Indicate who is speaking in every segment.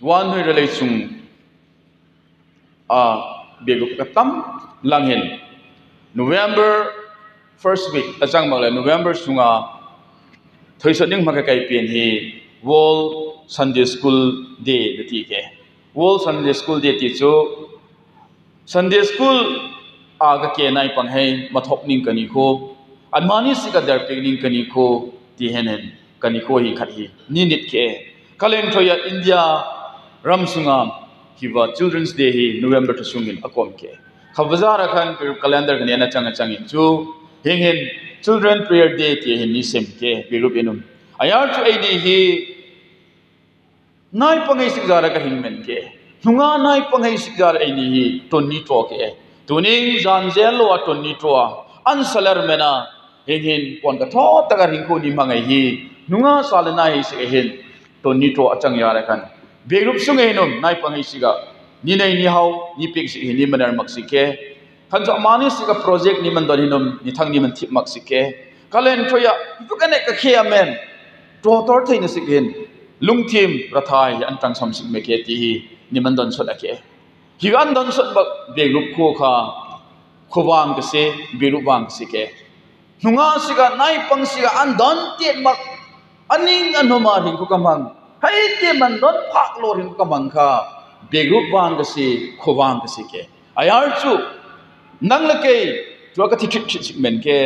Speaker 1: wan hui relay chung begup katam langhin November first week achang mangla November sunga thoisoning makakai pen hi World Sunday School Day the ti ke World Sunday School Day ti chu Sunday School aga ke nai pang hai mathop ning kani ko anmani sika dar picnic kani ko ti henen kani ko hi khat hi ni nit ke kalen thoya India ramsunga hiwa Children's Day hi November to sungin akom ke khawazara khan calendar kani na changin chu henghen Children Prayer Day ti hin ni sem ke birup enum ayar chu id hi nai pangai sikjara ka hingmen ke hunga nai pangai sikjara ai ni hi tonni to ke tuning zanzel wa tonni to an salar mena henghen pon ka tho tagar hingko ni mangai hi hunga salana hi se hen tonni to achang yara kan berup sungai enum nai pangai siga ni nei ni hau ni pik si ni manar maksi ke khanjo mani siga project ni man don hinum ni thang ni man thip maksi ke kalen thoya bukane ka khia men to tor thaina sigen lungthim rathai antang samsik me ke ti ni man don sot ake hi an don sot bak berup kho kha khowang ke se berup wang se ke hunga siga nai pang siga an don tiet mak aning anoma ring ko kamang hai te man don phak lo ring ko kamang kha berup wang ke se khowang ke se ke ayar chu nang la ke to ka thi thit men ke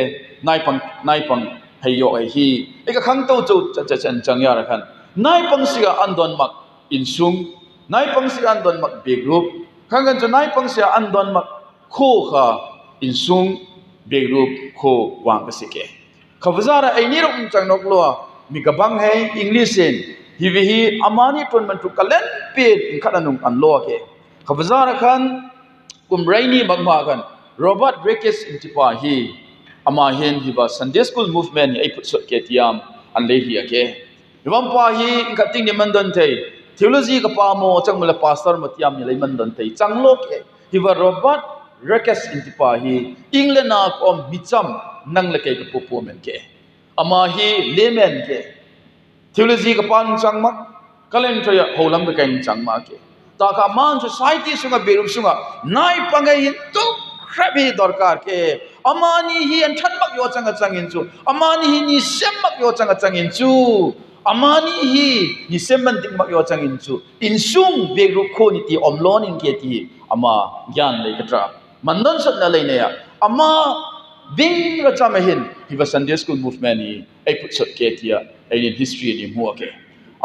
Speaker 1: nai pang hai yo ai hi e ka khang to chu chan chang ya ra khan nai pang siga an don mak insung nai pang siga an don mak berup khangan chu nai pang siga an don mak kho kha insung berup kho wang ka sike khawzara ai ni rom chang nok lo mi ka bang hai English en hi amani ton man tu kalen pe khadanung an lo ke khawzara khan kumraini magma khan Robert Rekes intipa hi ama hen hi ba Sunday School movement ai put sot ke tiam an le hi ake Iwam pa hi inkating ni mandon thei theology ka pa mo changmula pastor matiam ni le mandon thei changlo ke hiwa Robert Rekes intipa hi England na kom bicham nang le ke popo men ke ama hi layman ke theology ka pan changma kalen thoya holam ka kain changma ke ta ka man society sunga berum sunga nai pangai hin tu khabi dorkar ke amani hi an thatmak yo changa changin chu amani hi ni semmak yo changa changin chu amani hi ni semman dikmak yo changin chu insung begru kho ni ti omlon in ke ti ama gyan le katra mandon sat na le ne ya ama bing ra chama hin hi va Sunday School movement ni ai put sat ke ti ya ai in history ni mu ke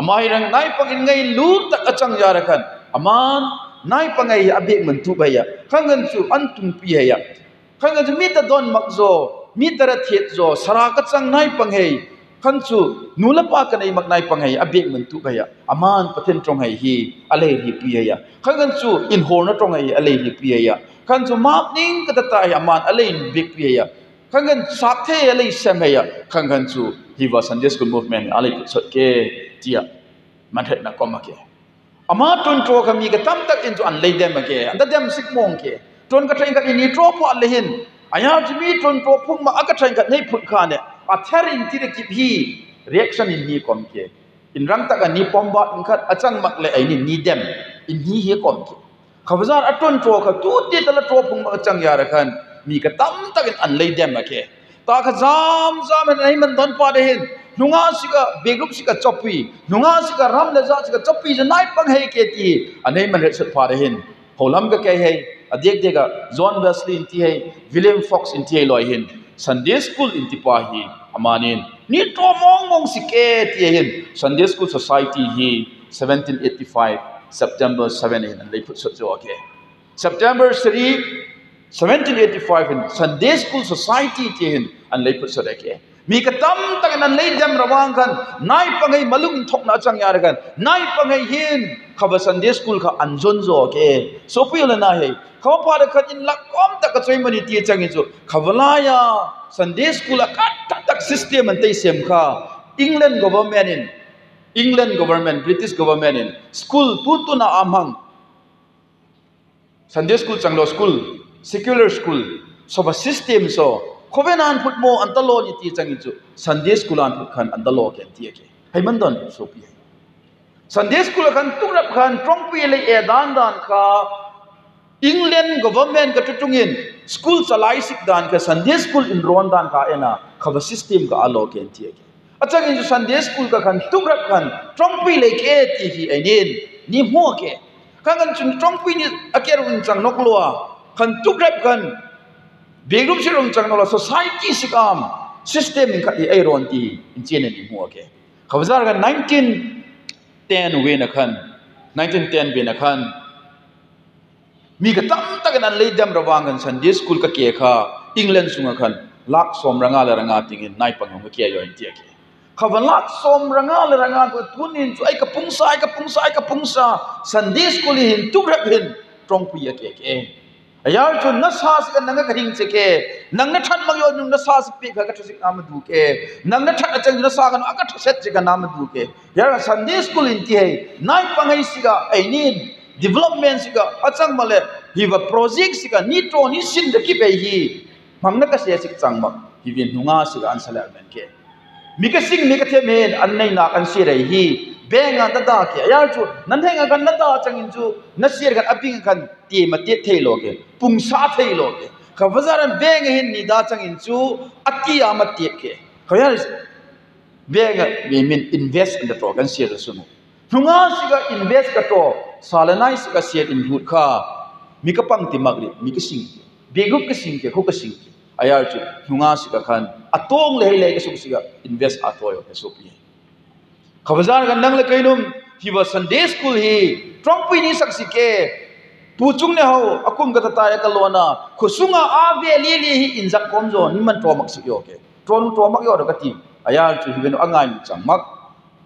Speaker 1: ama hi rang nai pagin ngai lu tak achang ya ra khan aman nai pangai abek man tu ba ya khangan chu antum pi ya khangan chu mi ta don mak zo mi tara thet zo sara ka chang nai pangai khanchu nulapa kanai maknai pangai abek man tu baya aman pathen trong hai hi ale hi pi ya khangan chu in hor na trong hai ale hi pi ya khanchu map ning ka ta ya aman ale in big pi ya khangan sakhe ale sem ya khangan chu hi wa Sunday School movement ale sot ke tia man het na kom ke ama ton tro ka mi ka tam tak in chu an le dem ke an da dem sik mong ke ton ka train ka ni tro po le hin aya jimi ton tro phung ma aka train ka nei phut kha ne atherin ti de kip hi reaction in hi kom ke in rang tak ani pomba in khat achang mak le ai ni dem in hi kom ke khawzar aton tro kha tu ti tala tro phung ma achang ya ra khan mi ka tam tak in an le dem ke ta kha jam ai man don pa de hin nunga sika begrup sika chopi nunga sika ram la za sika chopi je nai pang hei ke ti anei man re sat pha de hin holam ka kai hei adek dega John Wesley in ti hei William Fox in ti hei loi hin Sunday School in ti pa hi amanin ni to mong sike ti hin Sunday School Society hi 1785 September 7 in and they put so okay September 3 1785 in Sunday School Society ti hin and they put so okay mi ka tam tak nan lei jam rawang kan nai pangai malung thok na chang yar kan nai pangai hin khaba Sunday School kha anjon zo ke so pila na he khaw pa da khatin lak kom tak ka choi mani ti changi chu khawala ya Sunday School ka tak system an tei sem kha England government British government in school putu na amhang Sunday School changlo school secular school so ba system so Kovenan put mo antalo ni ti changi chu Sunday School an put khan antalo ken ti ke hai mandon so pi Sunday school kan turap kan trong pi le dan ka England government ka tutungin school salai sik dan ka Sunday school in ron dan ka ena khaba system ka alo ken ti ke achang in Sunday school ka kan turap kan trong pi le ke ti hi ainin ni mo ke kan chun trong pi ni akerun chang nokloa kan turap kan begrum sirong chang nola society sikam system ka ai ron ti in chen ni mo ke khawzar kan 1910 we na kan 1910 be na kan mi ka tam tak nan le dam rawangan Sunday school ka ke kha England sunga kan lak som ranga la ranga tingin nai pangam ka ke yo intia ke khawan lak som ranga la ranga ko tunin chu ai ka pungsa Sunday school hin tu rap hin trong pi ke ayar chu na sa se nang ka ring che ke nang na that mag yo nung na sa se pi ka thusik nam du ke nang na that achang na sa kan aka thuset che ka nam du ke yar Sunday school in ti hai nai pangai siga ainin development siga achang male hiwa project siga ni to ni sin de ki be hi mangna ka se sik chang mak hi vin hunga siga ansala men ke mi ka sing mi ka the men an nei na kan si rei hi benga da da ke ayar chu nan henga kan na da chang in chu na sir kan aping kan ti ma te thei lo ke pung sa thei lo ke ka bazaran benga hin ni da chang in chu ati ama te ke ka yar benga we mean invest in the to kan sir su hunga siga invest ka to salanai siga sir in hut kha mi ka pang ti magri mi ka sing begup ka sing ke ko ka sing ayar chu hunga siga khan atong le ka su siga invest atoyo ka so pi khawazar kan nang le kainum hi wa Sunday school hi trompi ni saksi ke puchung ne ho akum ga ta ya kalona khusunga ave li hi injak komzo ni man tromak sikyo ke tron tromak yo ka ti ayar chu hi beno angai changmak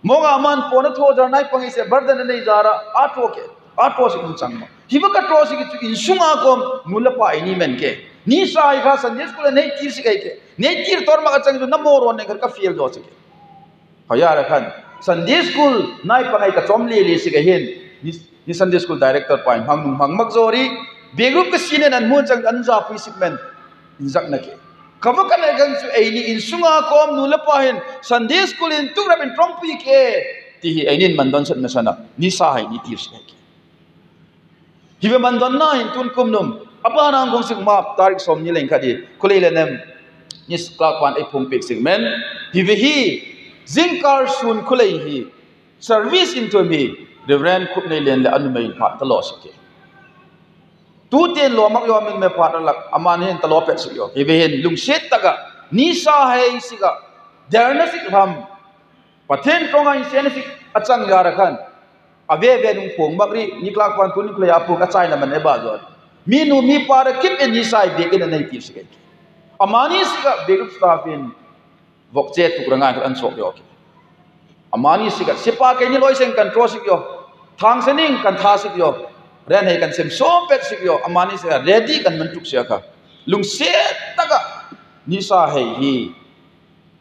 Speaker 1: monga man pona tho jar nai pangi se bardan nei jara ato ke ato se changma hi ba ka to se ki insunga kom mula pa ini men ke ni sai kha Sunday school nei tir si ke nei tir tor ma ka chang ju namor on ne ka fiel do se ke ayar khan Sunday school nai pangai ka chomli li si ka hin ni Sunday school director point hang mak zori begrup ka sine nan mu chang anja pisipmen injak na ke kaba kan gan su ai ni insunga kom nu la pa hin Sunday school in tu rabin trompi ke ti hi ainin mandon sat na sana ni sa hai ni tir si ke hibe mandon na hin tun kum num apa nang gong sik map tarik som ni leng khadi kulei le nem ni klak wan ai phum pek segment hibe hi Zinkar sun kulei hi service into me Reverend Kupnei len le anu mai phat talo sike tu ten lo mak yo min me phat lak aman hen talo pet sik yo he hen lung set taga ni sa hai siga derna sik ham pathen tonga in sen sik achang ya rakhan ave ve nung phong makri ni klak pan tu ni klaya pu ka chai na man e ba zo mi nu mi par kip en ni sai be ken nei pi sike amani siga begup stafin vokche tukranga an sok yo amani siga sipa ke ni loi seng kan tro sik yo thang sening kan tha sik yo ren he kan sem so pet sik yo amani siga ready kan man tuk sia kha lung se taga ni sa he hi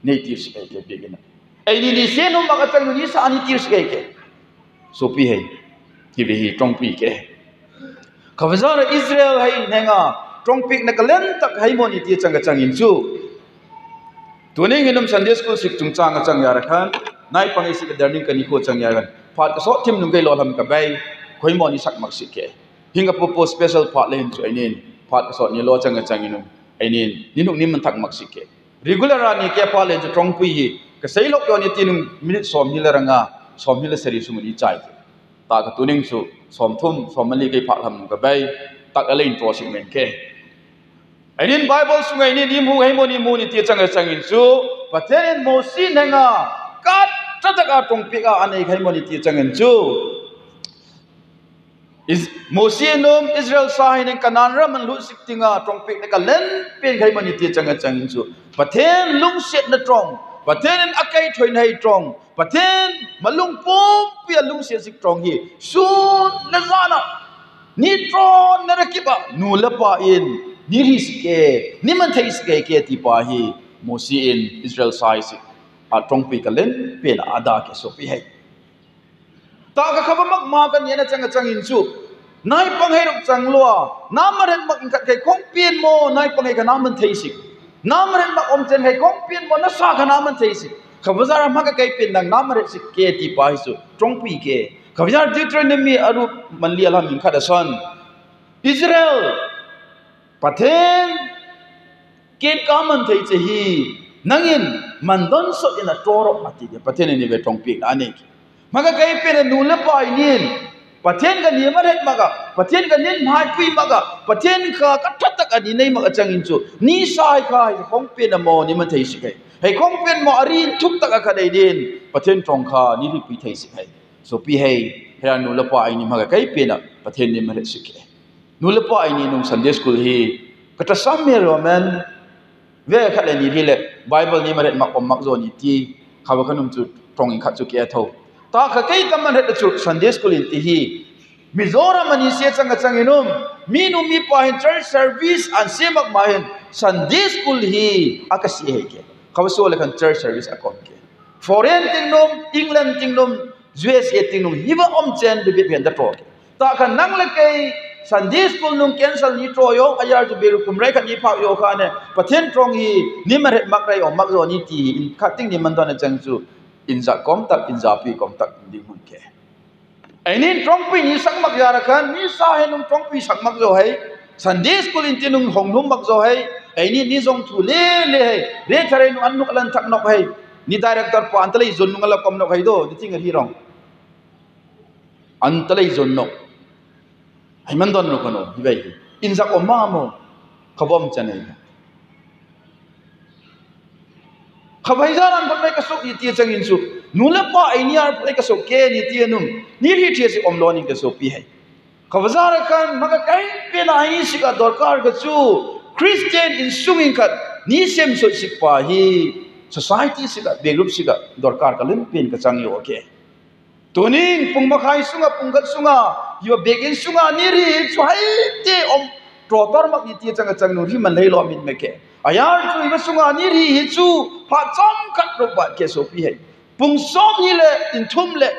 Speaker 1: nei tir sik ke begina ai ni se no ma ka chang ni sa ani tir sik ke so pi he ki be hi tong pi ke khawazar Israel hai nenga tong pi na kalen tak hai mo ni ti chang ka chang in chu tuning hinum Sunday school sik chung chang chang ya rakhan nai pangai sik learning kani ko chang ya ran phat ka so tim nung kai lo lam ka bai khoi mo ni sak mak sik ke hinga popo special phat len chu ainin phat ka so ni lo chang chang inum ainin ni nuk nim man thak mak sik ke regular ani ke pha len chu trong pui hi ka sei lok yo ni tinung minute som ni la ranga som ni la seri su ni chai ta ka tuning chu som thum som mali kai phat lam ka bai tak alein tro sik men ke ainin Bible sungai ni mu hai mo ni ti chang chang in chu paten mo sin nga kat tataka tong pika anei khai mo ni ti chang in chu is mo sin nom Israel sahin kanan ram lu sik tinga tong pik ka len pen khai mo ni ti chang in chu paten lung set na trong paten akai thoin hai trong paten malung pom pia lung set sik trong hi sun na zana ni tron na rakiba nu lapa in ni riske ni man thai ske ke ti pa hi mosi in Israel size a trong pi kalen pen ada ke so pi hai ta ka khaba mak ma kan yena chang in chu nai pang hai rok chang lo namaran mak in kai khong pien mo nai pang hai ka naman thai sik namaran mak om chen hai khong pien mo na sa ka naman thai sik Khabazar maka kai pin nang namare sikke ti pa hisu trongpi ke Khabazar Deuteronomy aru manli alam min khada son Israel pathen ken kaman thei che hi nangin mandon so ina toro ati ke pathen ni ve trongpi ani maka kai pin nula pa inin pathen ga ni maret maga pathen ga nin mai pui maga pathen kha kathatak ani nei maga changin chu ni sai khai khong pe na mo ni man thei si kai hei khong pen mo ari thuk tak ka dei din pathen tong kha ni ri pi thei si kai so pi hei hera nu la pa ai ni maga kai pe na pathen ni maret si ke nu la pa ai ni nung Sunday school hi kata samme roman ve kha le ni ri le Bible ni maret mak om mak zo ni ti khawa kanum chu tong in kha chu ke tho ta kha kai taman het chu Sunday school in ti hi Mizoram ani se changa changinum minu mi pa hin church service an semak mahin Sunday school hi akasi he ke khawaso lekan church service akon ke foreign kingdom England kingdom USA kingdom hiwa om chen de bi da to ta kha nang le kai Sunday school nung cancel ni tro yo ayar ju beru kumrai khan ni phak yo kha ne pathen trong hi ni maret mak rai om mak zo ni ti in khating ni mandon chang chu inza kom tak inza pi kom tak ding hun ke ainin trongpi ni sakmak yara khan ni sa he nung trongpi sakmak zo hai Sunday school in tinung hong num mak zo hai ainin ni zong thu le le hai re thare nu an nuk lan thak nok hai ni director po antalai zon nung ala kom nok hai do ni ting hi rong antalai zon nok hai man don no kono hi bai inza ko ma mo khabom chanai khabai jaran ban mai ka sok ni ti changin su nula pa ainia play ka sok ke ni ti anum ni ri thi si om loning ka sok pi hai khabazar kan maga kai pe na ai si ka dorkar ga chu Christian in sunging khat ni sem so sik pa hi society si ka be group si ka dorkar ka lim pen ka chang yo ke toning pung makhai sunga pungkat sunga yo begin sunga ni ri chu hai te om trotor mak ni ti chang chang nu ri man lei lo min me ke ayar chu iba sunga ni ri hi chu pha chom kat ro ba ke so pi hai pung som ni le in thum le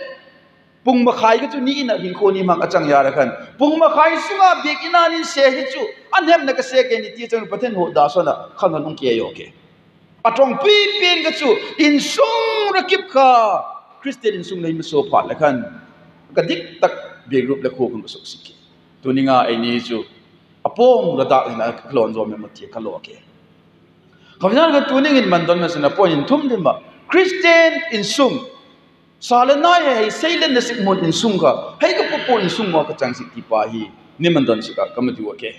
Speaker 1: pung makhai ga chu ni ina hin ko ni mak achang ya ra khan pung makhai sunga begina ni se hi chu anhem na ka se ke ni ti chang pathen ho da so na khan nong ke yo ke atong pi pen ga chu in sung ra kip kha Christian in sung nei ma so phat la khan ka dik tak be group le kho kun so sik tu ni nga ai ni chu apong ra da na klon zo me ma ti ka lo ke khamjar ga tu ning in mandon na sina point in thum dim ba Christian in sung salana ye sailen na sik mon in sung ka hei ka popo in sung mo ka chang sik ti pa hi ni mandon sika kam ti wa ke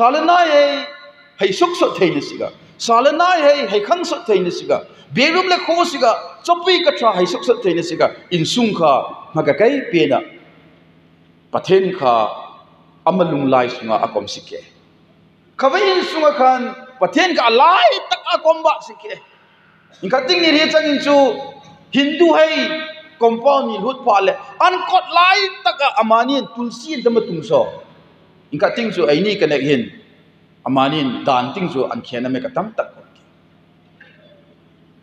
Speaker 1: salana ye hei suk so thein sika salana ye hei khang so thein sika berum le kho sika chopi ka tra hei suk so thein sika in sung kha ma ka kai pe na pathen kha amalung lai sunga akom sike khabai in sunga khan pathen ka lai tak akom ba sike in khating ni re chang in chu Hindu hai compound ni lut pa le an kot lai tak amani tulsi dam tung so in khating chu ai ni kanek hin amani dan ting chu an khena me ka tam tak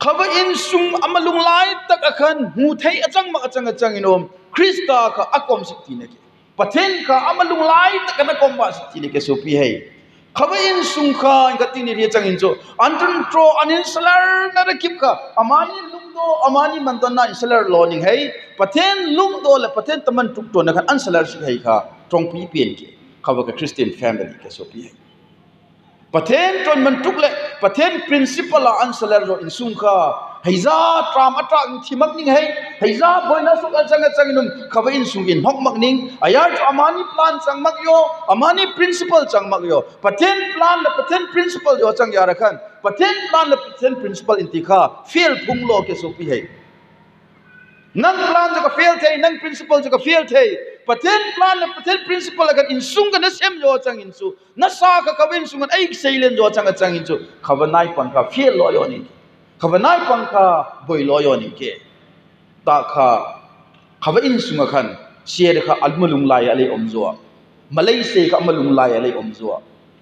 Speaker 1: khaba in sung amalung lai tak akhan hu thei achang ma achang inom Krista ka akom sikti ne ke pathen ka amalung lai tak na kom ba sikti ne ke so pi hai khaba in sung kha in kating ni re chang in chu antun tro anin salar na ra kip ka amani lungdo amani mandon na salar loning hai pathen lungdo le pathen taman tuk to na khan an salar si hai kha trong pi pen ke khaba ka Christian family ke so pi hai pathen ton man tuk le pathen principal a an salar lo in sung kha heiza tram atang thimak ning hai heiza boina suk an chang inum khaba in sung in hok mak ning ayar amani plan chang mak yo amani principal chang mak yo pathen plan le pathen principal yo chang ya rakhan pathen plan le pathen principal intikha fail phung lo ke so pi hai nang plan jo ka fail thei nang principal jo ka fail thei pathen plan le pathen principal agar in sung na sem yo chang in su na sa ka kabin sung ai sailen jo chang in su khaba nai pan ka fail lo yo ni khabanai pangkha boi loyo ni ke ta kha khaba in sunga khan share kha almalung lai alai omzo malai se kha malung lai alai omzo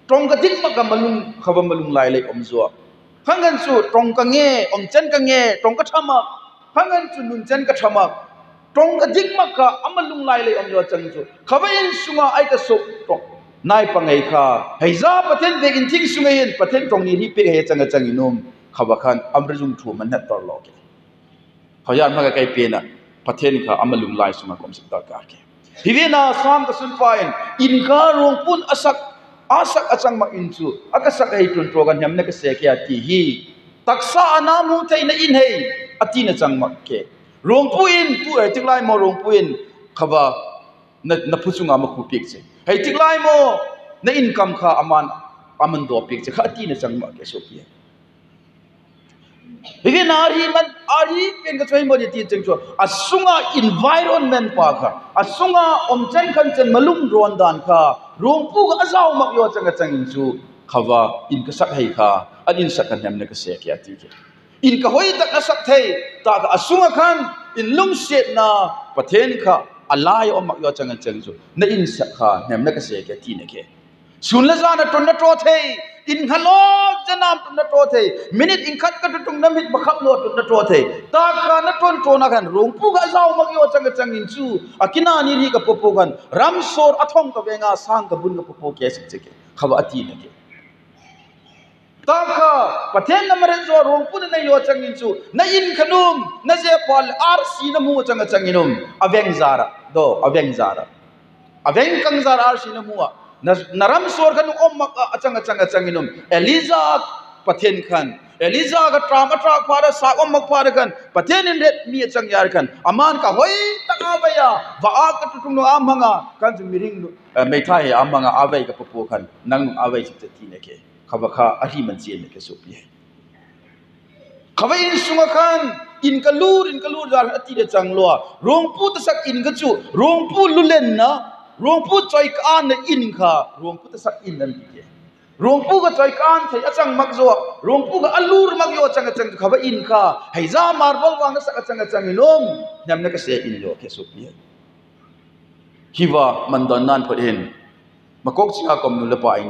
Speaker 1: trong ka dik ma ka malung khaba malung lai alai omzo hangan su trong ka nge om chen ka nge trong ka thama hangan su nun chen ka thama trong ka dik ma ka amalung lai alai omzo chang su khaba in sunga ai ka so trong nai pangai kha heiza pathen begin thing sunga yen pathen trong ni ri pe he chang inom खबखान अमरजुम थु मन tor lo ke hoyan ma kai pe na pathen kha amalung lai suma kom sik tar ka ke hivena sam ka sun pain in ka rong pun asak achang ma in chu akasak hei tun tro gan hem na ka se kya ti hi taksa anamu thai na in hei ati na chang ma ke rong pu in pu ai tik lai mo rong pu in khaba na phuchunga ma khu pik che hei tik lai mo na income kha aman do pik che kha ati na chang ma ke so pi hivi nari man ari pen ka choi mo ni ti cheng cho asunga environment pa kha asunga omchen khan chen malung ron dan kha rongpu ga azau mak yo chang chang in chu khawa in ka sak hei kha adin sak kan hem ne ka se kya ti ke in ka hoi tak na sak thei ta ka asunga khan in lung set na pathen kha alai om mak yo chang chang chu na in sak kha hem ne ka se kya ti ne ke sun la za na ton na tro thei in halo janam tun na tro thei minute in khat ka tung na mit bakhap lo tun na tro thei ta ka na ton tro na kan rongpu ga zau mak yo chang chang in chu akina ni ri ka popo kan ram sor athong ka venga sang ka bun ka popo ke sik che ke khaba ati ne ke ta ka pathen na mare zo rongpu na yo chang in chu na in khanum na je pal rc na mu chang chang inum aveng zara aveng kang zara rc na mu naram sor kan om achang inum eliza pathen khan eliza ga trama trak phara sa om mak phara kan pathen in ret mi achang yar kan aman ka hoi taka baya wa a ka tutung no amanga kan miring mai thai amanga avai ka popo kan nang avai chit ti ne ke khabakha ahi man chen ne ke so pi khabai in sunga khan in kalur jar ati de changlo rongpu ta sak in ga chu rongpu lulen na rongpu choi kan na in kha rongpu ta sak in nan ke rongpu ga choi kan thai achang mak zo rongpu ga alur mak yo chang khaba in kha haiza marble wang sak achang inom nyam na ka se in lo ke so pi hiwa mandon nan phodin makok chinga kom nu lepa ai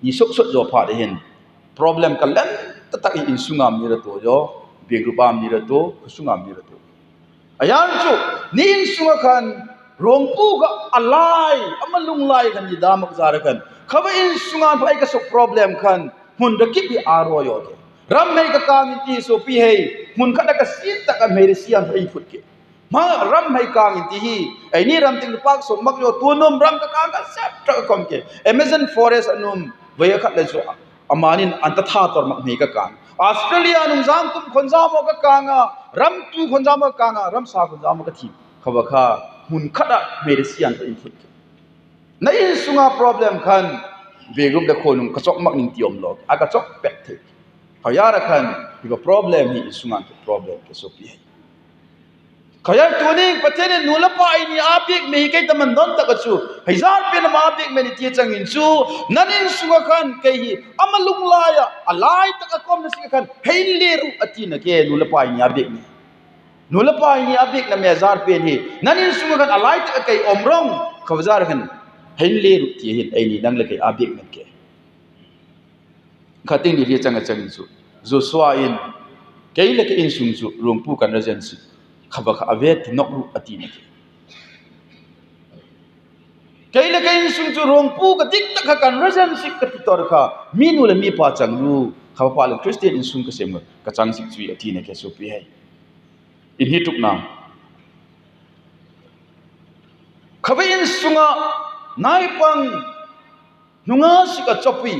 Speaker 1: ni sok zo pha de hin problem kalan ta in sungam ni ra to jo begrupa mi ra to sungam ni ra to ayan chu ni in sunga khan rongpu ga alai amalung lai kan ni damak zara kan khaba in sungan phai ka sok problem khan hun da ki bi aro yo ke ram mai ka kang ti so pi hei hun khada ka sit ta ka mai sian phai phut ke ma ram mai kang ti hi ai ni ram ting pak so mak yo tu nom ram ka kang ka sap ta kom ke amazon forest anum ve khat le so amanin anta tha tor mak mai ka kang australia nung jang kum khonja mo ka kanga ram tu khonja mo ka kanga ram sa khonja mo ka thi khaba kha hun khada medician ta input na in sunga problem khan begum da khonung ka chok mak ning tiom lok aga chok pek the khayara khan hi problem hi sunga problem ke so pi khayar tuning patene nulapa ini apik me kai taman don ta ka chu haizar pe na ma apik me ni ti chang in chu nanin sunga khan kai hi amalung laya alai ta ka kom na si khan heile ru ati na ke nulapa ini apik me nulapa ini abik na mezar pe ni nanin sunga kan alai ta kai omrong khawzar kan heile ru ti hin ai ni nang le kai abik men ke khating ni ri chang chu zo swa in kai le ke in sung chu rongpu kan regency khabak avet nok ru ati ni ke kai le kai in sung chu rongpu ka dik ta kan regency ka ti tor kha minu le mi pa chang ru khaw pa le christian in sung ka sem ka chang sik chui ati ne ke so pi hai in hi tuk nam khabain sunga nai pang nunga sika chopi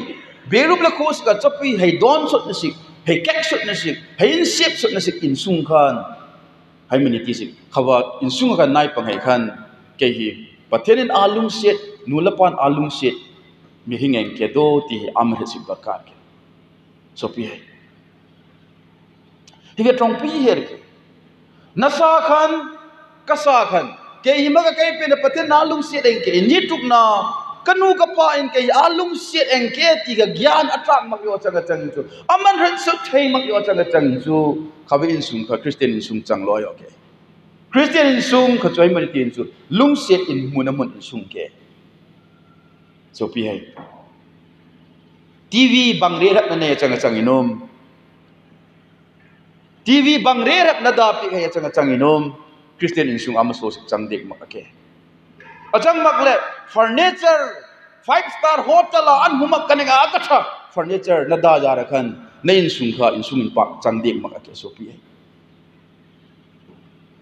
Speaker 1: berup la khos ka chopi hei don sot na sik hei kek sot na sik hei in sep sot na sik in sung khan hai mani ti sik khawa in sunga ka nai pang hei khan ke hi pathenin alung set nulapan alung set mi hingeng ke do ti amr sik bakar ke chopi hei hi trong pi her ke nasa khan kasa khan ke himaga kai pe na pathe nalung se deng ke ni tuk na kanu ka pa in ke alung se eng ke ti ga gyan atrak mak yo chang chang chu aman ran so thei mak yo chang chang chu khabe in sung kha christian in sung chang lo yo ke christian in sung kha choi mari tin chu lung se in munamun in sung ke so pi hai tv bangre rat na ne chang chang inom TV bang rerap na dapi kaya chang inom Christian in sung amaso sik chang dik makake achang makle furniture 5-star hotel an humak kaninga akatha furniture na da jara khan nei in sung kha in sung in pak chang dek mak ke so pi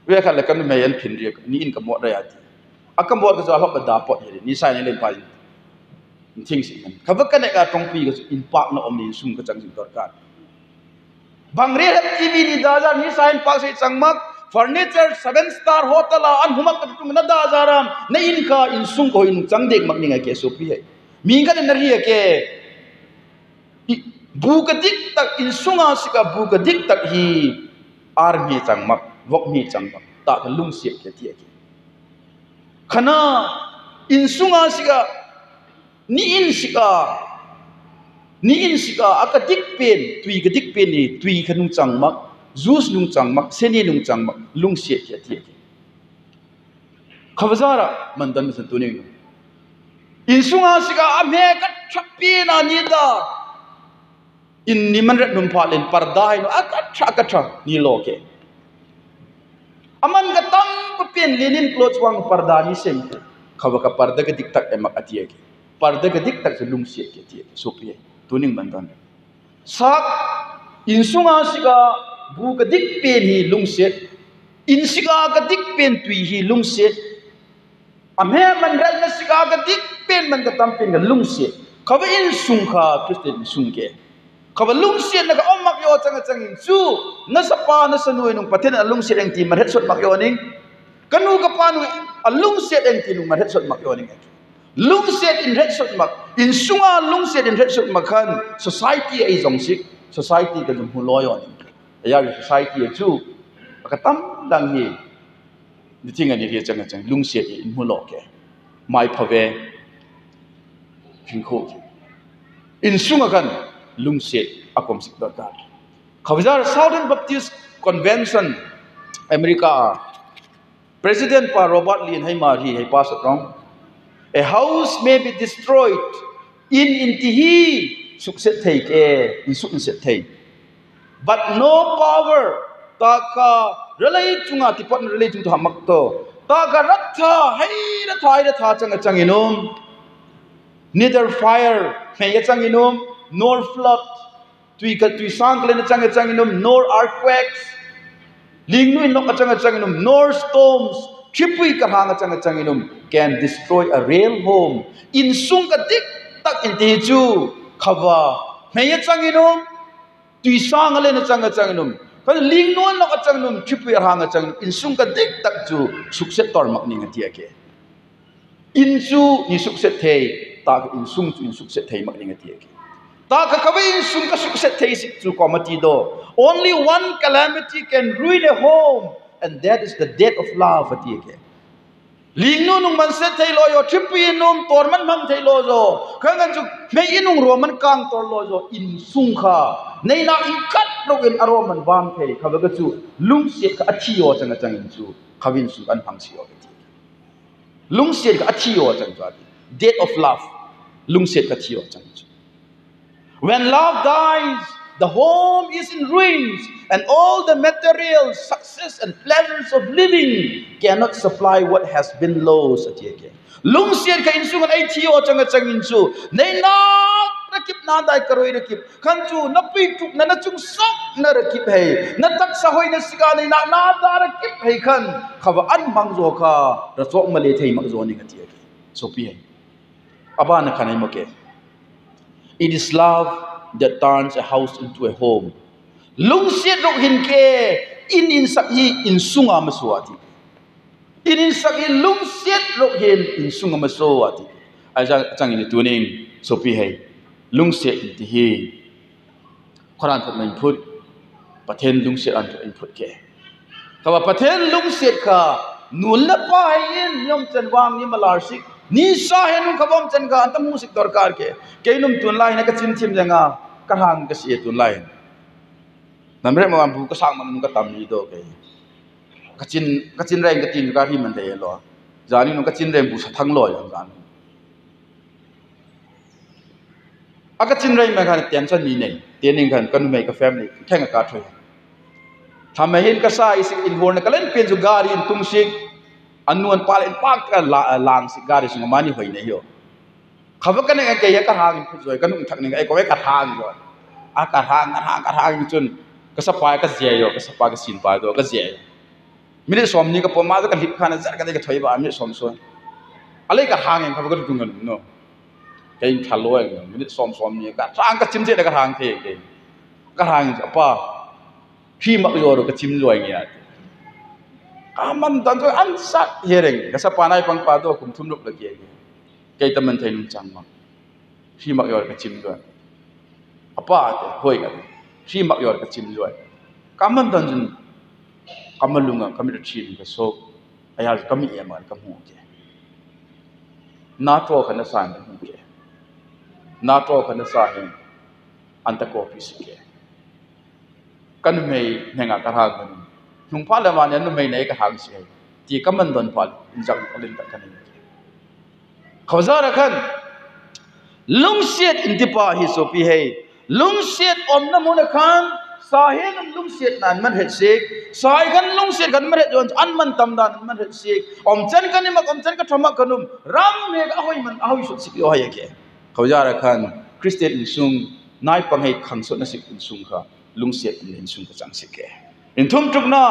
Speaker 1: we kha la kan me yan phin ri ni in ka mo ra ya ti akam bo ka za hok da pot ni sai ni len pai thing si man kha va kan ka tong pi ka in pak na om ni sung ka chang jing tor ka bang re tv ni da za ni sai in pak sai chang mak furniture 7-star hotel an humak ka tung na da zaram nei in kha in sung ko in chang dek mak ni nga ke so pi hai mi ka na ri ke bu ka dik tak in sunga sika bu ka dik tak hi army chang mak vok mi chang mak ta ka lung siat ke ti ke khana in sunga sika ni in sika aka dik pen tui ka dik pen ni tui ka nung chang mak jus nung chang mak seni nung chang mak lung siat ke ti ke khabazara mandan san tu ne in sunga sika ame ka chapi na ni da in ni man rat num pha len parda hai no akatra ni loke aman ga tam pa pen lenin clothes wang parda ni sem khawa ka parda ga dik tak emak atie ke parda ga dik tak lung sie ke tie so pi tuning bandan sak in sunga siga bu ga dik pen hi lung sie in siga ga dik pen tui hi lung sie ame man rat na siga ga dik pen man ga tam pen ga lung sie khawa in sung kha christian sung ke khawa lung siat na ka omak yo chang chu na sapa na sanoi nung pathen alung siat eng ti marhet sot mak yo ning kanu ka panu alung siat eng ti nung marhet sot mak yo ning lung siat in ret sot mak in sunga lung siat in ret sot mak khan society ai jong sik society ka jum hu lo yo ning ya society chu ka tam dang hi ni tinga ni ri chang lung siat in hu lo ke mai phave phin kho in sunga khan lung set akom sik dot ka khabizar Southern Baptist Convention America President pa Robert Lin hai ma hi hai pa satrong a house may be destroyed in tihi sukset thei ke in suk set thei but no power ta ka relai chunga ti pot relai chung tha mak to ta ka ratha hai ra tha chang inom neither fire hai chang inom nor flood tui sang klen chang inom nor earthquakes lingnu in nok chang inom nor storms chipui ka hang chang inom can destroy a real home in sung ka dik tak in ti chu khawa mei chang inom tui sang len chang inom kan lingnu nok chang inom chipui hang chang in sung ka dik tak chu sukset tor mak ning ti ke in chu ni sukset thei ta in sung chu in sukset thei mak ning ti ke ta ka kabin sung ka sukset thei sik chu komati do only one calamity can ruin a home and that is the death of love ati ke lingnu nung man set thei lo yo tripi num tor man mam thei lo zo khangan chu me inung ro man kang tor lo zo in sung kha nei na in kat ro in aro man wang thei khaga chu lung se ka athi yo chang in chu khavin su an phang si yo ati lung se ka athi yo chang cha death of love lung se ka thi yo chang when love dies the home is in ruins and all the material success and pleasures of living cannot supply what has been lost at yeke lung sian ka insu ai thio chang in chu nei na rakip na dai karoi rakip khan chu na pi tuk na chung sak na rakip hai na tak sa hoi na siga nei na da rakip hai khan khawa an mang zo kha ra chok male thei mak zo ni ka ti so pi hai aba na khanai mo ke it is love that turns a house into a home lung siat ro hin ke in sak hi in sunga ma so ati in sak hi lung siat ro hin in sunga ma so ati aja chang ni tuning so pi hai lung siat ti hi Quran phat mai phut pathen lung siat an in phut ke ka pathen lung siat kha nul na pa hai in yom chan wang ni malar sik ni sa henu khabom chan ga antam musik dorkar ke keinum tun lai na ka chin thim janga ka hang ka si tun lai namre ma bu ka sang man ka tam ni do ke ka chin reng ka tin ka hi man de lo jani no ka chin reng bu sa thang lo yang jan aka chin reng ma kan tension ni nei tening kan kan mai ka family thang ka thoi tham hin ka sa is in horn ka len pen ju gari in tung sik anuan pal in pak ka lang sik gari sing mani hoi nei yo khawa kan ka ya ka hang phu joi kan thak ning ai ko ka thang go akar hang chun kasapa ka zia yo kasapa ka sin pa do ka zia minit som ni ka poma ka lip khana jar ka de ka thoi ba minit som so alai ka hang en ka ka dungan no kai thalo en minit som ni ka rang ka chim je da ka hang the ke ka hang apa khi mak yo ro ka chim loi ngia aman dan so an sak hereng ka sapa nai pang pa do kum thum luk la ke kai taman thai num chang ma khi mak yo ka chim loi apa te hoi ka khi mak yo ka chim loi kaman dan jun kamalunga kami chin ka so ayal kami eman kamu ke na to kana sa ni ke na to kana sa ni anta ko pisike kan mei nenga ka hang ni nung phala ma ne mei nei ka hang si ti kaman don pal injak olin ta kan ni khawzara khan lungsiet intipa hi so pi hei lungsiet om na mun khan sahen lungsiet nan man het sik sai kan lungsiet kan man het jon an man tam dan man het sik om chen kan ma om chen ka thama kanum ram me ka hoi man ahoi su sik yo ha yake khawjara khan christian in sung nai pangai khang so na sik in sung kha lungsiet in sung ka chang sik ke in thum tuk na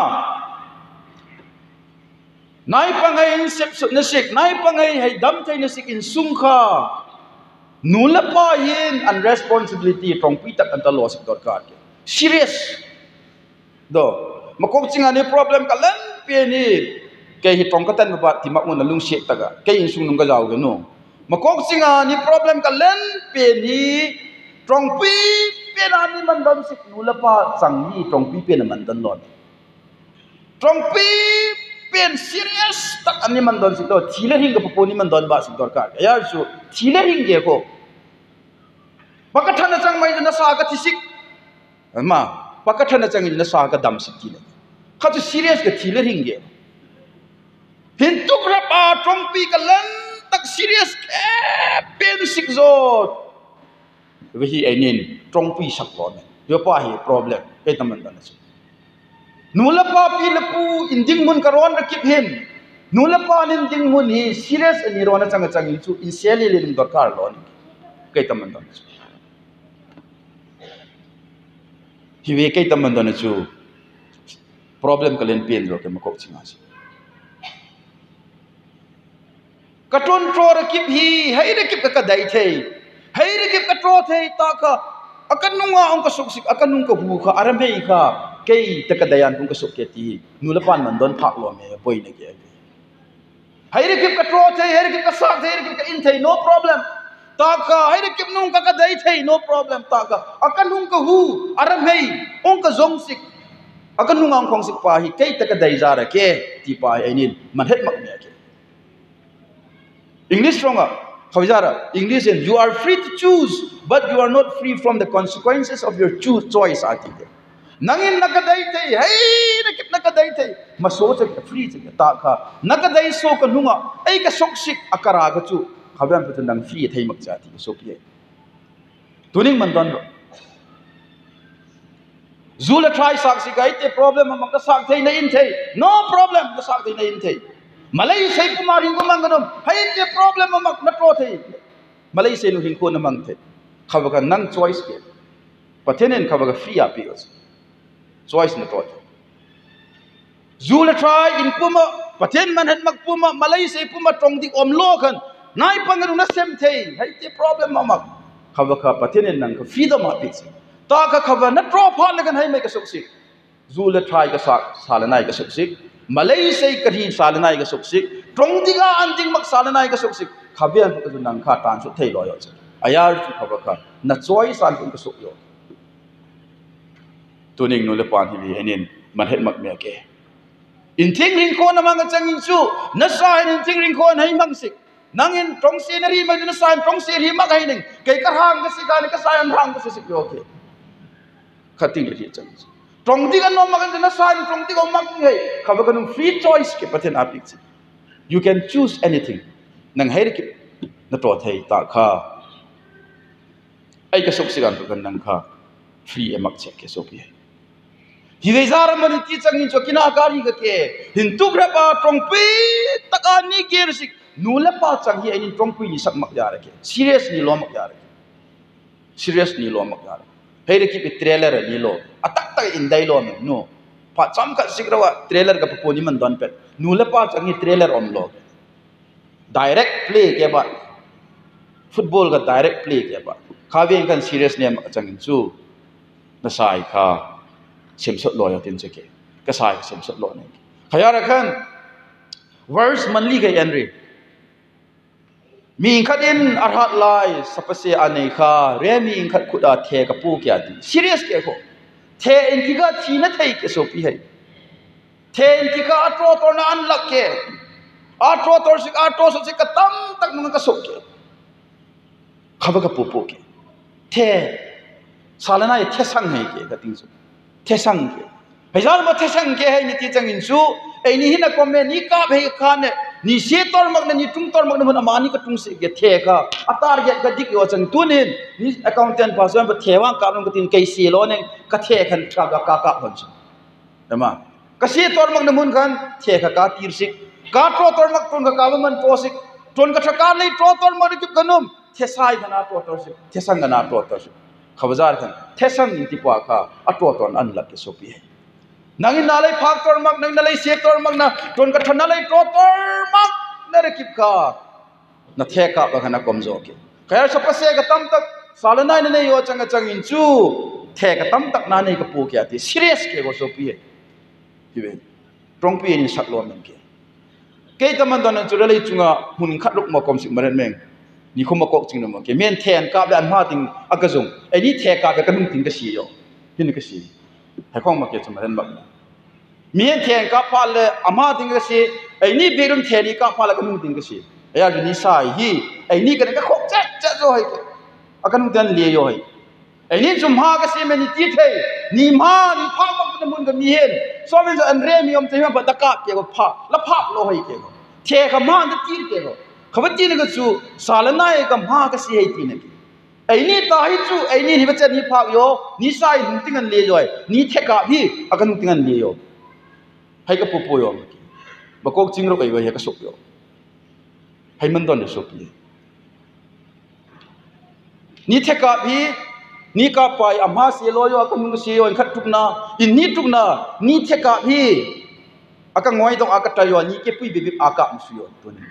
Speaker 1: nai pangai in sep so na sik nai pangai hai dam chai na sik in sung kha nulapa yin and responsibility tong pitak anta lo sik dot ka serious do makok chinga ni problem ka lan pe ni ke hi tong ka tan ba ti mak mun lung she ta ga ke in sung nung ga jaw ga no makok chinga ni problem ka lan pe ni tong pi pe na ni man dam sik nu la pa sang ni tong pi pe na man dan lon tong pi pen serious tak ani man don sik do thile ring ga po ni man don ba sik dor ka ya su thile ring ge ko bakathana chang mai na sa ga thisik ma pakathana changin na sa ka dam sikki ne khatu serious ka thile ringe hintu kra pa trompi ka lan tak serious pen sik zot we hi ainin trompi sak lo ne yo pa hi problem ke taman dan su nula pa pi lapu inding mun karon ra kip hin nula pa nin ding mun hi serious ani rona chang changin chu in seli lim dorkar lo ne ke taman dan su hiwe kai taman don chu problem kalen pen ro ke makok chinga si katon tro ra kip hi hai ra kip ka dai thei hai ra kip ka tro thei ta ka akanunga ong ka suksik akanung ka hu kha aramei kha kei ta ka dayan ong ka suk ke ti nulapan man don phak lo me poi ne ke hai ra kip ka tro thei hai ra kip ka sa thei hai ra kip ka in thei no problem taka hai kip nung ka dai thei no problem taka akan nung ka hu aram hei ong ka zong sik akan nung ang khong sik pa hi kai ta ka dai zara ke ti pa ai nin man het mak me ke english stronger khawjara english and you are free to choose but you are not free from the consequences of your choice ati nangin nakadai thei hai kip nakadai thei maso cha free cha ta kha nakadai so ka nunga ai ka sok sik akara ga chu khabam pe nang free thai mak cha ti so pi tuning man don zula try sak si gai te problem ma ka sak thai na in thai no problem ka sak thai na in thai malai sai kumari ko manganom hai te problem ma na tro thai malai sai nu hin ko na mang thai khabaga nang choice ke pathenen khabaga free api os choice na tro zula try in puma pathen man het mak puma malai sai puma tong dik om lo khan nai pangaru na sem thei hai te problem ma mak khabaga pathenen nang ka freedom api ta ka khaba na tro pha na kan hai mai ka suksik zula try ka sak salanai ka suksik malai sai kari salanai ka suksik trong diga anjing mak salanai ka suksik khabian ka nang kha tan su thei lo yo ayar chu khabaga na choice an ka suk yo tuning no le pan hi henin man het mak me ke in thing ring ko na mang changin chu na sa in thing ring ko hai mang sik nangin trong scenery ma na sa trong scenery mak hai ning kai ka hang ka sik ka sa an hang ka sik yo ke khating le chang trong diga no mak na sa trong diga mak ngai khabaga nung free choice ke pathen apik chi you can choose anything nang hai ke na to thai ta kha ai ka sok sigan to kan nang kha free emak che ke so pi hi dei zara man ti changin cho kina kari ga ke hintu gra pa trong pi taka ni ger sik nula pa chang hi ani trong pi ni sak mak ya ra ke serious ni lo mak ya ra serious ni lo mak ya ra hei de ki trailer ni lo atak tak indai lo men no pa cham ka sikrawa trailer ka poni man don pet nu la pa changi trailer om lo direct play ke ba football ka direct play ke ba khawen kan serious name changin chu na sai kha semsot lo ya tin cheke ka sai semsot lo ne khayara khan verse manli ka henry mi khatin arhat lai sapase anei kha re mi khat khuda the ka pu kya ti serious ke ko the intiga thina thai ke so pi hai the intiga atro to na an lak ke atro to sik atro so sik tam tak nung ka so ke khaba ka pu pu ke the salana ye the sang hai ke ka ting so the sang ke hajal ma the sang ke hai ni ti changin su ei ni hina comment ni ka bhe kha ne ni se tor mak na ni tung tor mak na mani ka tung se ke the ka atar ge ka dik yo chang tunin ni accountant person ba thewang ka nang ka tin kai se lo ne ka the khan ka ka hon chu dama ka se tor mak na mun khan the ka tir sik ka tro tor mak tun ka man to sik tun ka thaka nei tro tor mak ki kanum the sai kana to tor sik the sang kana to tor sik khabazar khan the sang ni ti pa kha atro ton an lak ke so pi nangin nalai phak tor mak nang nalai se tor mak na ton ka thana lai tro tor mak na re kip ka na the ka ba kana komzo ke kaya sa pase ka tam tak salana ne yo chang in chu the ka tam tak na nei ka pu kya ti serious ke go so pi he dibe trong pi ni sak lo men ke taman don chu lai chunga hun khat luk ma kom sik maran meng ni khom ma kok ching no ke men then ka ban ma ting akazung ai ni the ka ka kanung ting ka si yo hin ka si hai khong ma ke chu maran bak men then ka pha le ama ting ka si ai ni berum the ni ka pha la kanung ting ka si ya ni sai hi ai ni ka ka khok cha cha zo hai ke akanung dan le yo hai ai ni zum ha ka si men ni ti the ni ma ni pha ma ka mun ka mi hen so men an re mi om te ma ba ta ka ke ko pha la pha lo hai ke ko the ka ma da ti ke ko khabati ne ka chu salana e ka ma ka si hai ti ne ai ni ta hi chu ai ni ba cha ni pha yo ni sai hung ting an le yo ni the ka bi akanung ting an le yo hai ka pu yo ba kok ching ro kai ba ka sok yo hai man don so pi ni the ka bi ni ka pai ama se lo yo ka mun se yo khat tuk na in ni tuk na ni the ka bi aka ngoi dong aka ta yo ni ke pui bi aka mu su yo to ni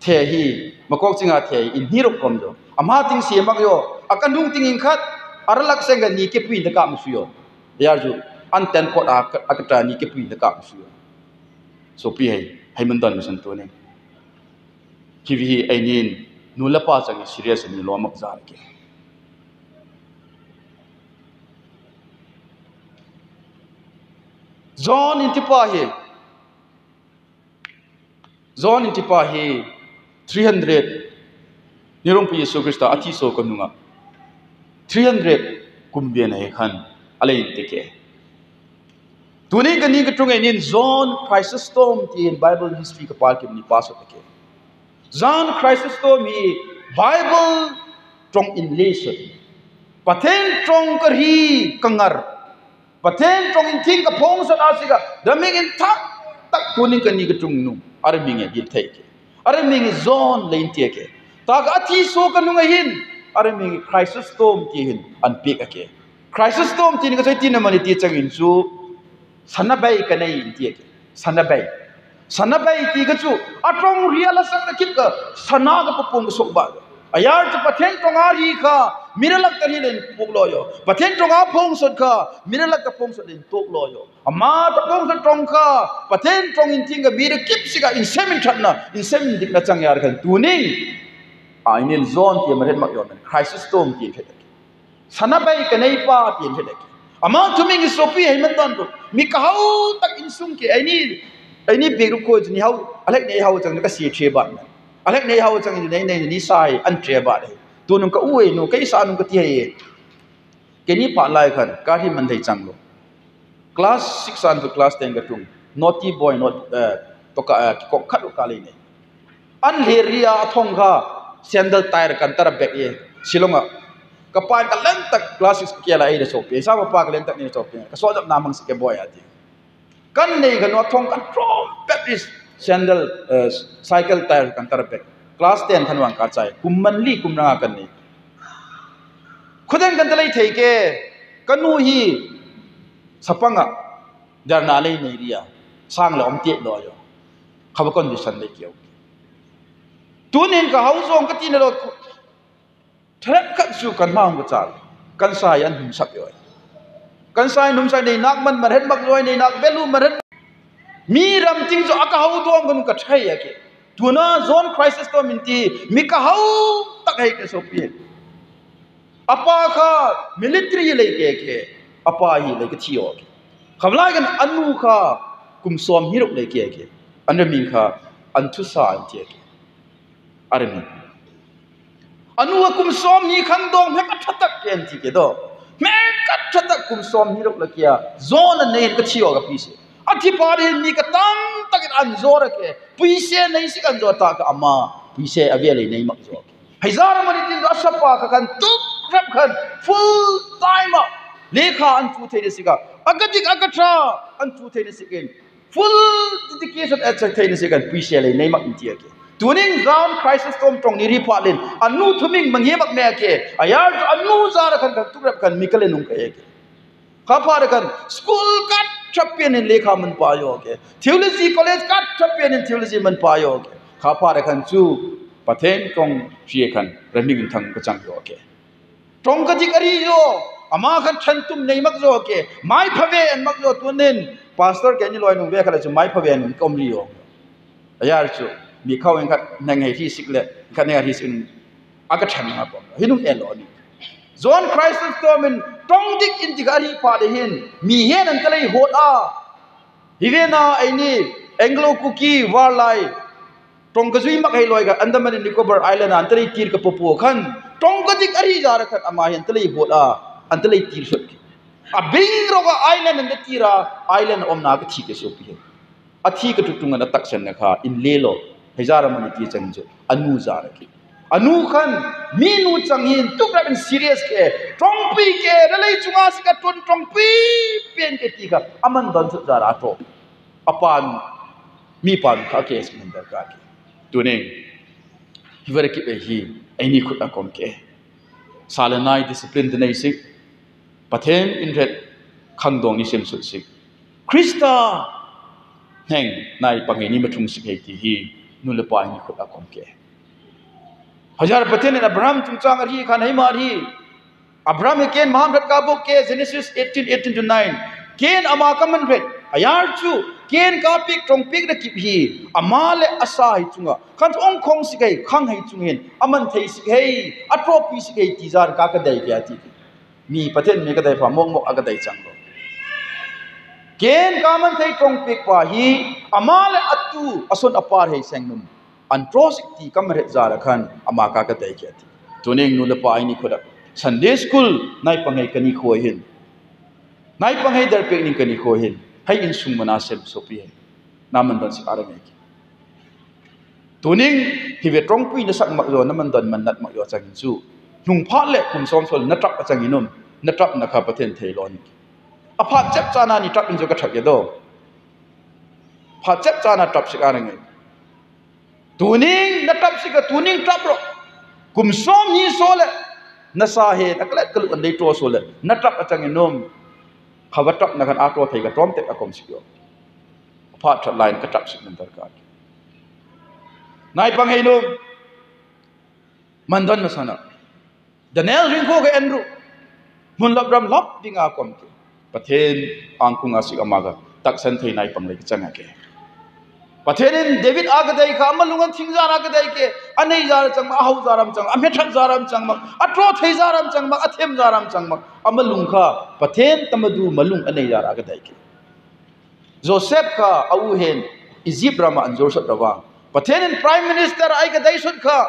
Speaker 1: the hi ma kok chinga the in ni ro kom do ama ting se mak yo aka nung ting in khat aralak seng ni ke pui da ka mu su yo ya ju an ten pot aka ta ni ke pui da ka mu su yo so pi hai man don san to ne ki vi ai nin nu la pa chang serious ni lo mak za ke John intipa he 300 nirong pi Yesu Krista athi so kanunga 300 kumbian he khan alai tike tuni gani ka tung in John Chrysostom ti in Bible history ka par ke ni paso tike John Chrysostom hi Bible trong in lesson pathen trong ka hi kangar pathen trong in thing ka phong sa asiga daming in tak tuning ka ni ka tung nu arming e thai ke arming John lein tie ke ta ka athi so ka nu hin arming Chrysostom ti hin an pik ke Chrysostom ti ni ka sai tin mani ti chang in su sanabai ka nei tie ke sanabai ti ka chu atong real sak na kip ka sana ka pung sok ba ayar chu pathen trong ari kha miralak tari len puk lo yo pathen trong a phong sot kha miralak ka phong sot len tok lo yo ama ta phong sot trong kha pathen trong in ting ka mir kip siga in semin thatna in semin dik na chang yar khan tuning ainin zone ti maret mak yo Chrysostom ti phet sanabai ka nei pa ti phet ama tuming sopi hai man don mi ka hau tak in sung ke ai ni big ko ni hau alek nei hau chang ka si the ba alek nei hau chang ni sai an tre ba tu nung ka uwe no kai sa nung ka ti hai ke ni pa lai khan ka thi man thai chang lo class 6 an to class 10 ka tung naughty boy not to ka ko khat ka le ne an leria thong kha sandal tire kan tar bek ye silonga ka pa ka len tak class 6 ke la ai de so pe sa pa ka len tak ni so pe ka so jap namang se ke boy ati kan nei ka no thong kan trom baptist sandal cycle tire kan tar bek class 10 thanwang ka chai kumman li kumranga kan ni खुदेंกันตะไลเทเกกนูฮีสปังอ่ะดารนาเลยในเรียสร้างแล้วอมเตียดอยเขาบอกคอนดิชันเลยเกี่ยวตัวนี้ก็เขาส่งกันที่นั่นเราทะเลกันสู่กันมาหัวใจกันสายอันหุ่นสักย่อยกันสายนุ่มสายในนักมันมาเห็นมักย่อยในนักเบลูมาเห็นมีรำจริงจะอาเขาตัวกันก็ใช่ยังไงตัวน่าโซนคริสต์ตัวมินตีมีเขาตักให้กันสุพีapa kha military le ke apa hi le ke thiyo khamla gan anu kha kum som hirok le ke anda min kha antu sa antie ke armi anu kum som ni khang dong he ka thatak ke anti ke do me ka thatak kum som hirok le ke zone ne ke thiyo ga pise athi pare ni ka tam tak an zor ke puise nei si kan zor ta ka ama puise avia le nei mak zo haizar mani tin da sapa ka kan tuk rap kan full time lekha an chu thei siga agadik agatra an chu thei sigen full dedication at thei sigan puise le nei mak intia ke tuning round crisis tom tong ni ri phalin anu thuming manghe mak me ke ayar anu zar kan tu rap kan mikale nung ke ka par kan school kat champion in lekha man pa yo ke theology college kat champion in theology man pa yo ke ka par kan chu pathen tong chie kan raming thang ka chang yo ke tong ka jikari yo ama kan thantum nei mak zo ke mai phave an mak zo tunen pastor ke ni loi nu ve khala chu mai phave an kom ri yo ayar chu mi khau en khat nang hai thi sikle khat ne hi sin aga than ha ko hinum elo ni zone crisis to min tong dik in jikari pa de hin mi hen an talai hot a hivena ai ni anglo cookie war life tong ka zui mak hai loi ga Andaman and Nicobar Island an talai tir ka popo khan tong ka dik ari jar khat ama hen talai hot a an talai tir shot a bing ro ga island and tira island om na ka thi ke so pi a thi ka tutung na tak san na kha in le lo hezar man ti chang jo anu jar ki anu khan minu chang hin tuk ra ben serious ke tong pi ke dalai chunga si ka ton tong pi pen ke ti ka aman don su jar a to apan mi pan ka ke es min da ka ki tu ne hiver ki be hi ai khut akom ke salanai discipline de nei sik pathen in red khang dong ni sem su sik krista heng nai pangai ni mathung sik hei ti hi nu le pa ni khut akom ke हजार pathen in Abraham chungchang ari khan hai mari Abraham ken Muhammad ka bo ke Genesis 18:18 to 9 ken ama kaman red ayar chu ken ka pik tong pik da kip hi amale asai chunga khan ong khong sikai khang hai chunghen aman thei sikai atropi sikai tizar ka ka dai kya ti mi pathen me ka dai fa mong mok aga dai changlo ken ka man thei tong pik pa hi amale atu ason apar hei sengnum antrosik ti kamret zara khan ama ka ka dai kya ti tuning nu le pa ai ni khoda Sunday school nai pangai kani khohin nai pangai dar pek ni kani khohin hai in sung mana sem sopi naman don si arame ki tuning hi ve trong pui na sak mak zo naman don man nat mak yo chang chu nung pha le kum som sol na trap achang inum na trap na kha pathen thei lon a pha chep chana ni trap in jo ka thak ye do pha chep chana trap sik arang tuning na trap sik tuning trap ro kum som ni sole na sa he aklet kalu an dei to sole na trap achang inum khawatak na kan ato thai ka tom tek akom sikyo pha that line ka tap sik nan darkar nai pang heinu mandon na sana Daniel ringko ga Andrew mun labram lap dinga kom ke pathen angkung asik amaga tak san thai nai pang le changa ke pathen David agadai ka amalungan thingzara agadai ke anei jar chang ahau zaram chang amethat zaram chang ma atro thai zaram chang ma athem zaram chang ma amalung kha pathen tamadu malung anei jar agadai ke Joseph ka au hen Egypt rama anjor sat rawa pathen prime minister ai gadai sut kha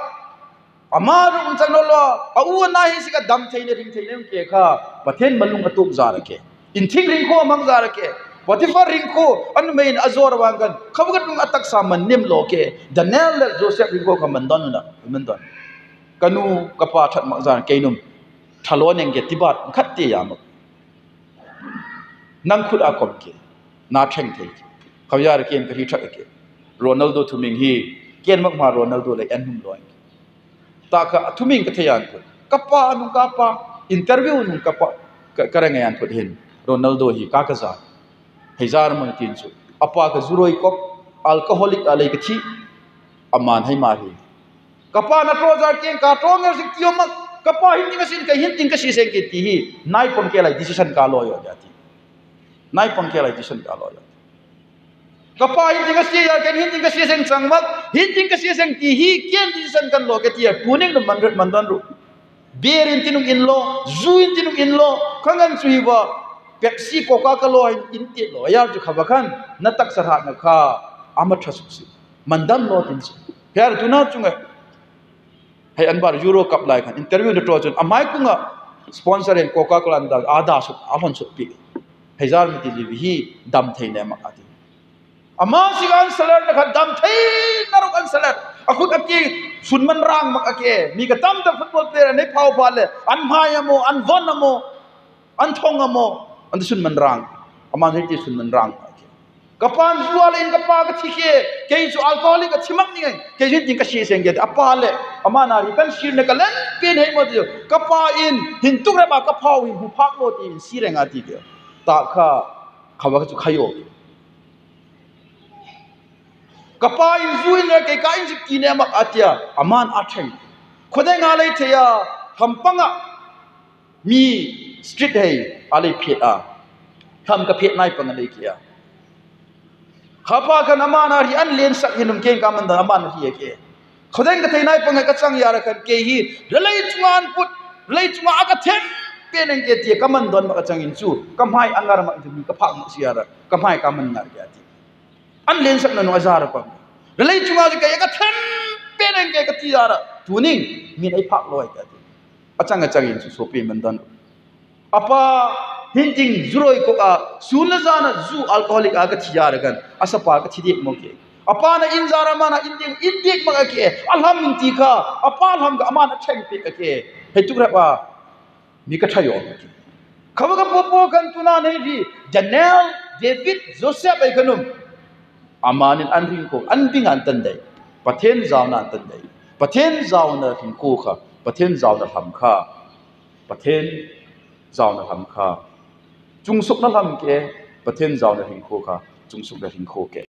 Speaker 1: amar chang no lo au na hi sika dam theine ring theine ke kha pathen malung atuk jar ke in thing ring ko mang jar ke Potiphar ringko anu main azor wangan khabagat atak saman nim loke Daniel le Joseph ringko kamandon na mandon kanu kapa that makzar keinum thalon engge tibat khatte yam nang khut akom ke na theng thei khawyar ken kari thak ke Ronaldo thuming hi ken mak ma Ronaldo le en hum loi ta ka thuming ka thayan kapa anu kapa interview nung karangayan put hin Ronaldo hi kakaza hezar man tinsu apa ka zuroi kok alcoholic alai kachi aman hai mari kapa na troza ken ka tronger sik tioma kapa hinting ka si seng ki hi nai pon ke lai decision ka lo yo jati nai pon ke lai decision ka lo yo kapa hinting ka si ya ken hinting ka si seng changmak hinting ka si seng ti hi ken decision kan lo ke ti tuning no mandan ru berin tinung in lo zuin tinung in lo kangan suiwa Pepsi Coca-Cola inti lo ayar ju khabakan natak sarhat na kha amathasuksi mandan lo tinsu her tuna chunga hay anbar Euro Cup lai khan interview de trojan amai kunga sponsor en Coca-Cola andal ada su ahon su pi hezar miti hi dam theine ma ati ama sigan salar na dam thei narok an salar akut aki sunman rang mak ake mi ka tam ta football player ne phau phale an mhayamo an vonamo an thongamo an sunman rang ama hiti sunman rang kapan zual in kapa ka thike ke su alcoholic ka chimak ni ke jin ting ka si seng ge apale ama na ri kan sir ne kalan pen hei mo dio kapa in hintuk re ba ka phau in hu phak lo ti si renga ti ge ta kha khawa ka chu khayo kapa in zuin le ke ka in sik ti ne mak atia aman athai khodai nga lai theya hampanga mi street hei alai phet a tham ka phet nai pang alai kia khapa kan amana ri an len sak hinum ken ka man da amana hi ke khodai ka thai nai pang ka chang ya ra kan ke hi relai chuan put relai chunga aka them peneng ke ti ka man don ma ka chang in chu kamhai angar ma ju ka phak ma sia ra kamhai ka man ngar ya ti an len sak na no azar pang relai chunga ju ka them peneng ke ka ti ya ra tuning min ai phak loi ka ti achang in chu so pe man dan apa hinting zuroi ko a suna zana zu alcoholic aga thiyar gan asapa ka thidek mo ke apa na inzara mana indek ma ke alham minti kha apa alham ga amana theng pe ke hetukra ba mi ka thayo khawa ka popo kan tuna nei ri Daniel David Joseph ai kanum amanin anring ko anbing an tan dai pathen zawna tan dai pathen zawna thing ko kha pathen zawna ham kha pathen zawna ham kha chung suk na lam ke pathen zawna hing kho kha chung suk na hing kho ke